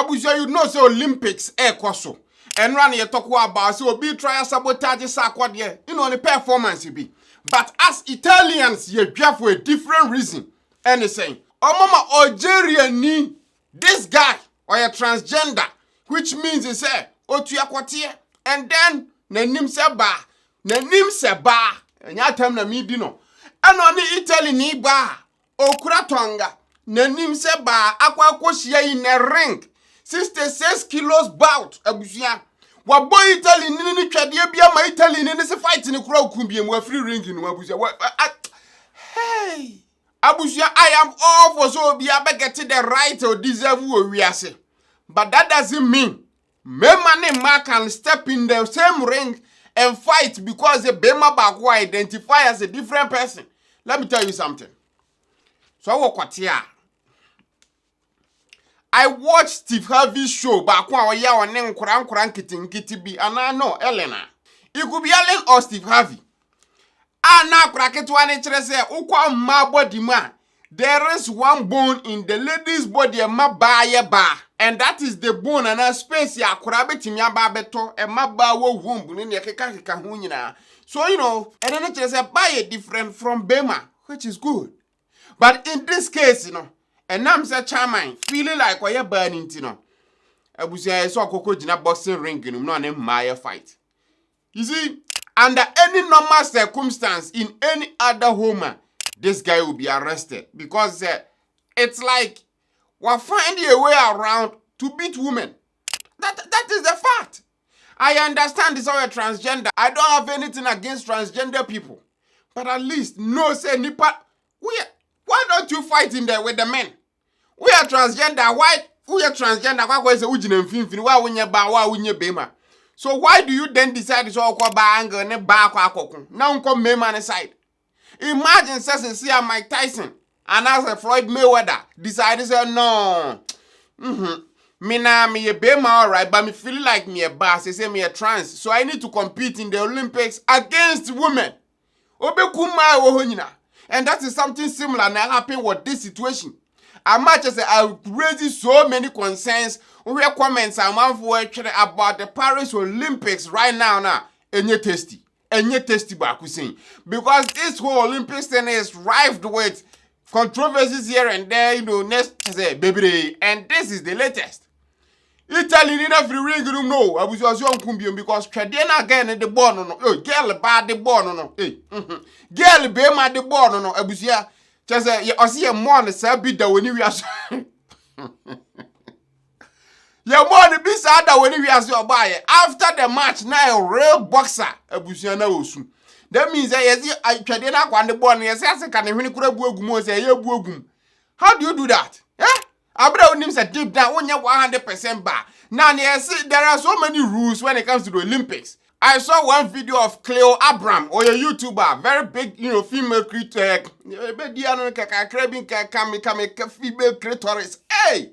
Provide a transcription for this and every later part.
Abuja, you know, so Olympics, koso. And run your talk about so be try sabotage sakwadye, you know, the performance you be. But as Italians, you have for a different reason. And they saying, oh mama, Algerian ni, this guy, or a transgender, which means he say, oh to your and then nanim se ba, and ya term na me dino. And on the Italy ni ba, okuratonga, nanim se ba, akwa koshia in a ring, 66 kilos bout, abusia. Wa boy Italy ni twadie bia ma Italy ni se fight ni kura okumbie mu free ring ni abusia. Hey, abusia, I am all for so be able get the right or deserve we are say. But that doesn't mean men man can step in the same ring and fight because the Bema back will identify as a different person. Let me tell you something. So I watched Steve Harvey's show back when we are on Kuran Kitty B and I know Elena. It could be Ellen or Steve Harvey. And now cracket one interest ukwa ma body man. There is one bone in the lady's body ma ba. And that is the bone and a space ya kurabeti mi ababeto e ma ba wo womb ni keka hu nyina. So you know, and then it is a buy different from Bema, which is good. But in this case, you know, and I'm say chairman feeling like we are burning, you know. Abusia so koko jina boxing ring no na my fight. You see, under any normal circumstance in any other home, this guy will be arrested because it's like we're finding a way around to beat women. That is the fact. I understand this all a transgender. I don't have anything against transgender people. But at least no say nipa. Why don't you fight in there with the men? We are transgender. Why we are transgender? Why so why do you then decide to all anger and back now come me man side? Imagine see Mike Tyson and as a Floyd Mayweather decided to say no. Me a Bema alright, but me feel like me a boss. They say me a trans, so I need to compete in the Olympics against women. And that is something similar now happen with this situation. As much as I raise so many concerns, we have comments about the Paris Olympics right now. And you're tasty back saying because this whole Olympics thing is rife with controversies here and there. You know, next say baby, and this is the latest. Italy need a free ring room no. I was young kumbium because Tradena again in the born no. Girl bad the born no. Girl be my the born no. Abusia just say I see a man say be the when you are. Your money be sad when you are your buy. After the match now a real boxer Abusia na osu. That means I Tradena kwa the born yes can when kura buogum say ye buogum. How do you do that? Eh? Abra unim say deep down when you 100% bar. Now there are so many rules when it comes to the Olympics. I saw one video of Cleo Abram or a YouTuber, very big, you know, female creator, female creators. Hey,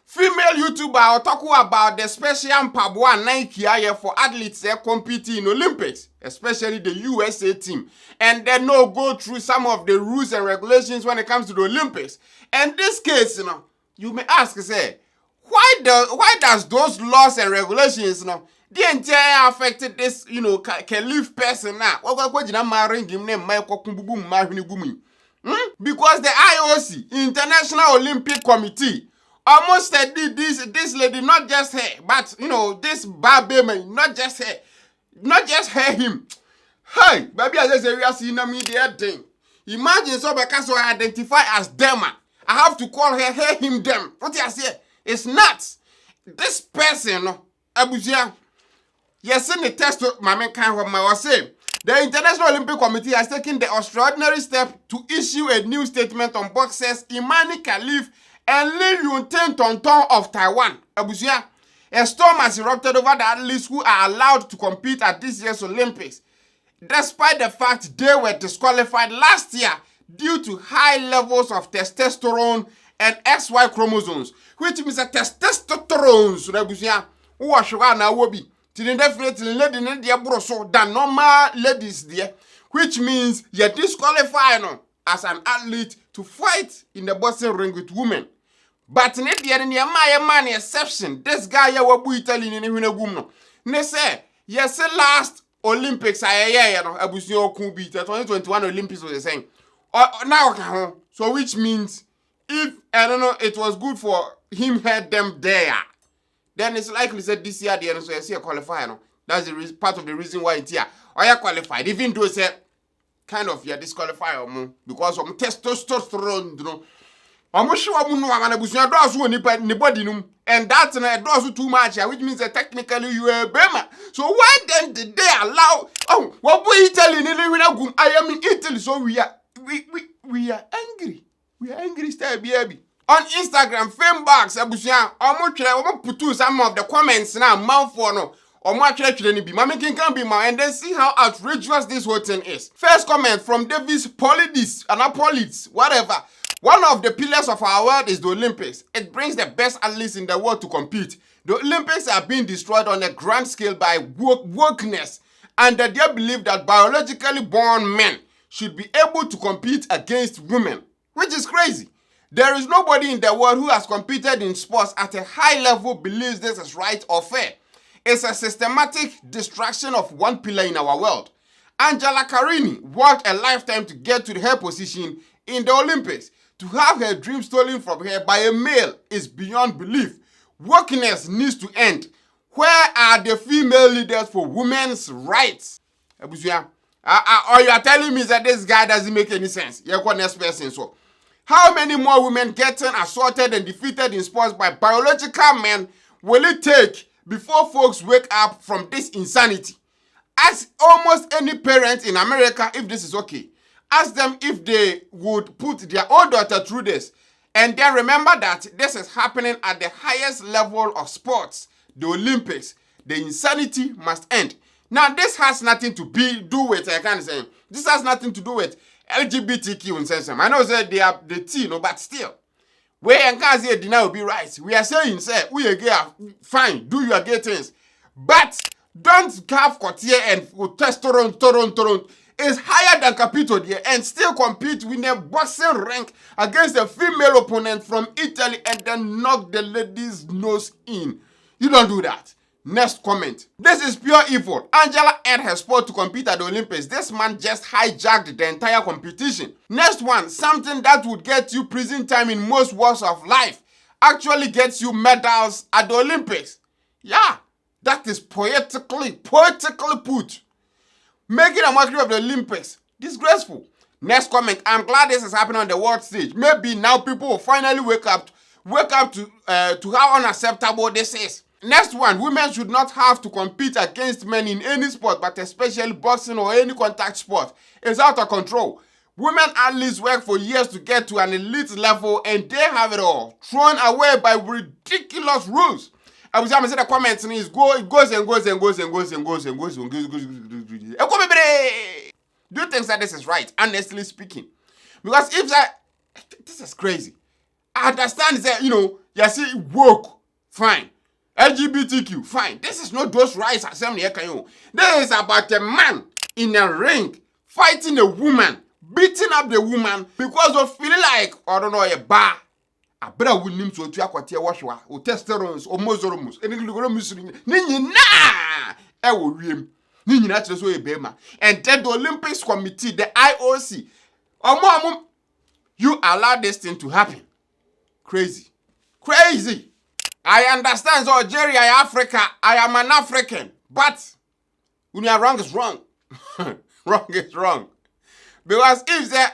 female YouTuber talking about the special Pabwa Nike for athletes competing in Olympics, especially the USA team, and then go through some of the rules and regulations when it comes to the Olympics. And this case, you know, you may ask, say, why does those laws and regulations, you know, the entire affected this, you know, can live person now? Because the IOC, International Olympic Committee, almost said this lady, not just her, but you know, this baby, not just her, him. Hey, baby, I just say we are seeing a media thing. Imagine so because I identify as them. I have to call her, him, them. What I say? It's nuts. This person, Abuja, yes, in the test of my man kind of my say. The International Olympic Committee has taken the extraordinary step to issue a new statement on boxers Imani Khalif and Li Yunten Tonton of Taiwan. Abuja, a storm has erupted over the athletes who are allowed to compete at this year's Olympics, despite the fact they were disqualified last year due to high levels of testosterone and XY chromosomes, which means that testosterone, who are sugar now will be definitely lady than normal ladies there, which means you're disqualified as an athlete to fight in the boxing ring with women. But in the end, my exception. This guy ya wabu Italy in the gum. Ne say, yes, last Olympics, Abusio Kubi, 2021 Olympics was the same. Now, so which means if, I don't know, it was good for him had them there, then it's likely that this year, the end, so I see a qualifier. No? That's the part of the reason why it's here. Or you qualified, even though it's kind of disqualifier because of testosterone, you know. I'm sure I'm not going to anybody, and that's not too much, which means that technically you are a Bema. So why then did they allow? Oh, what we Italy? I am in Italy, so we are angry. We are angry, still, baby. On Instagram, Female Boxer Cries, put some of the comments now, mouth for no. Or more actually be Mammy can be my and then see how outrageous this whole thing is. First comment from Davis Polidis and Apolits, whatever. One of the pillars of our world is the Olympics. It brings the best athletes in the world to compete. The Olympics are being destroyed on a grand scale by wokeness, and they believe that biologically born men should be able to compete against women, which is crazy. There is nobody in the world who has competed in sports at a high level believes this is right or fair. It's a systematic distraction of one pillar in our world. Angela Carini worked a lifetime to get to her position in the Olympics. To have her dream stolen from her by a male is beyond belief. Wickedness needs to end. Where are the female leaders for women's rights? Or you are telling me that this guy doesn't make any sense? You're next person. So, how many more women getting assaulted and defeated in sports by biological men will it take before folks wake up from this insanity? Ask almost any parent in America if this is okay. Ask them if they would put their own daughter through this. And then remember that this is happening at the highest level of sports, the Olympics. The insanity must end. Now, this has nothing to do with, I can't say, this has nothing to do with LGBTQ and sense. I know that they are the T, no, but still. Where and can't say deny will be right. We are saying, say, we are gay, fine, do your gay things. But don't have Cotier and testosterone is higher than Capito there and still compete with a boxing rank against a female opponent from Italy and then knock the lady's nose in. You don't do that. Next comment. This is pure evil. Angela earned her sport to compete at the Olympics. This man just hijacked the entire competition. Next one. Something that would get you prison time in most walks of life actually gets you medals at the Olympics. Yeah, that is poetically put. Making a mockery of the Olympics. Disgraceful. Next comment. I'm glad this is happening on the world stage. Maybe now people will finally wake up to how unacceptable this is. Next one. Women should not have to compete against men in any sport, but especially boxing or any contact sport. It's out of control. Women athletes work for years to get to an elite level and they have it all thrown away by ridiculous rules. I was going to say the comments and it goes. Do you think that this is right? Honestly speaking. Because if that, this is crazy. I understand that, you see woke, fine. LGBTQ, fine. This is not those rights. This is about a man in a ring fighting a woman, beating up the woman because of feeling like, I don't know, a bar. Abra wunim so tu akwate wahwa o testosterone o mozoromus eniglugo musuri ni na e wo wiem ni nyina kire so e bema and then the Olympics committee, the IOC, you allow this thing to happen. Crazy. I understand, so Algeria, Africa, I am an African, but when you are wrong is wrong. Wrong is wrong. Because if there,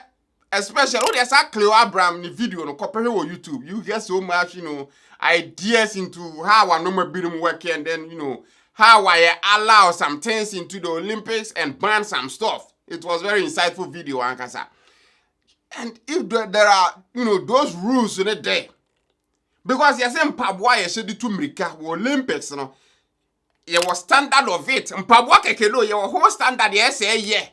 especially when there's a Cleo Abraham in the video on YouTube, you get so much, ideas into how I normal building work and then, how I allow some things into the Olympics and ban some stuff. It was very insightful video, Ankasa. And if there are, those rules in it there, because you're saying Pabwa should do America Olympics, you was standard of it. Pabwa kekelo, your whole standard, yeah.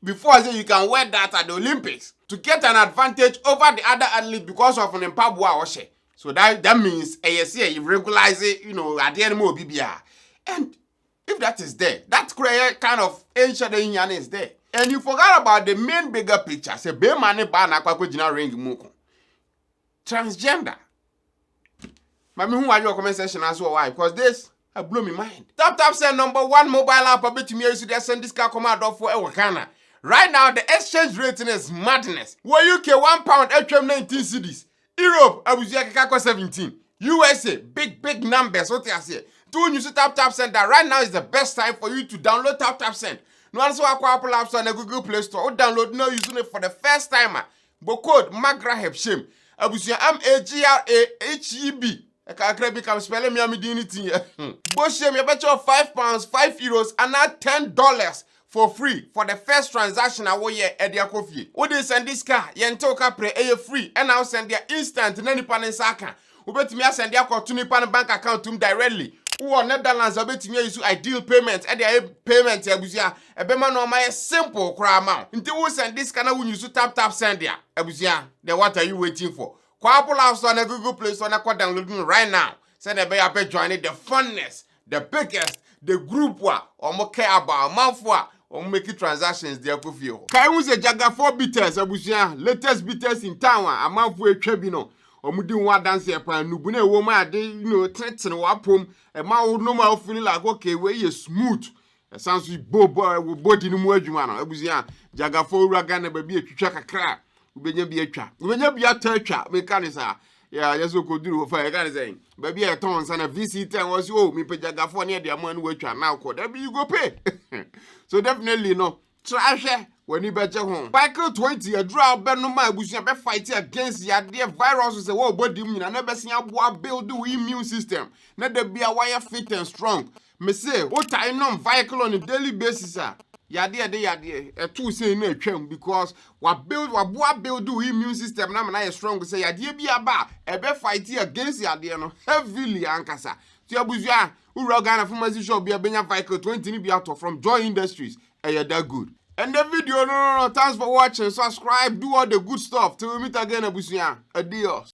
Before I say you can wear that at the Olympics to get an advantage over the other athlete because of an Pabwa Oshe. So that means you regularize it, at the end of BBR. And if that is there, that kind of ancient Indian is there. And you forgot about the main bigger picture. Say, be money ban ring muko. Transgender. Mami, who are your comment section as well? Why? Because this blew my mind. Tap send #1 mobile app. I bet you me to send this car command off for Ghana. Right now, the exchange rating is madness. Where UK £1 HM 19 cedis. Europe, Abuzia 17. USA, big numbers. What I say? To use tap send that right now is the best time for you to download tap send. No answer Apple App Store and Google Play Store. Or download now using it for the first time. But code Magraheb shame. Abuzia Magraheb. I can't become spelling me anything. But shame you bet you £5, €5, and now $10 for free for the first transaction I will hear at their coffee. What they send this car, Yentoka pre a free, and I'll send their instant in any pan in Saka. Who bet me I send their to Nipan bank account to him directly. Who are Netherlands, I bet me use ideal payments and their payment, Abuzia. A beman on my simple cry amount. Until we send this kind of when you tap send there. Abuzia, then what are you waiting for? Apple App Store and Google Play Store, and downloading right now. Send a bear joining the funnest, the biggest, the group or more care about month or make transactions there for you. Can you say Jaga 4 bitters, Abusia, latest bitters in town, a month for a trebino, or Mudi one dance here, Nubune woman, they threats and wapum, a mouth normal feeling like okay, where you smooth. It sounds like Bobo with body no more, Abusia, Jaga 4 Ragan, baby, a chuck crack. Ubenya bi atwa ubenya bi atwa mekanisa ya yeso koduru fa ya saying baby a ton sana VC10 was oh me pejagafo na de amanu watwa na ko that be you go pay. So definitely no trash when you beche ho cycle 20 a draw be no ma abusia be fight against ya de virus say wo body mu na be sia boa build the immune system na de bia wire fit and strong me say what I know vehicle on a daily basis yade a two say no atwam because wa build the immune system na na strong say yade bi aba e be fight against yade no heavily ankasa ti abuzua uro Ghana pharmacy shop bia benya vehicle 20 ni bi out from Joy Industries that good. And the video no thanks for watching, subscribe, do all the good stuff till we meet again abuzua. Adios.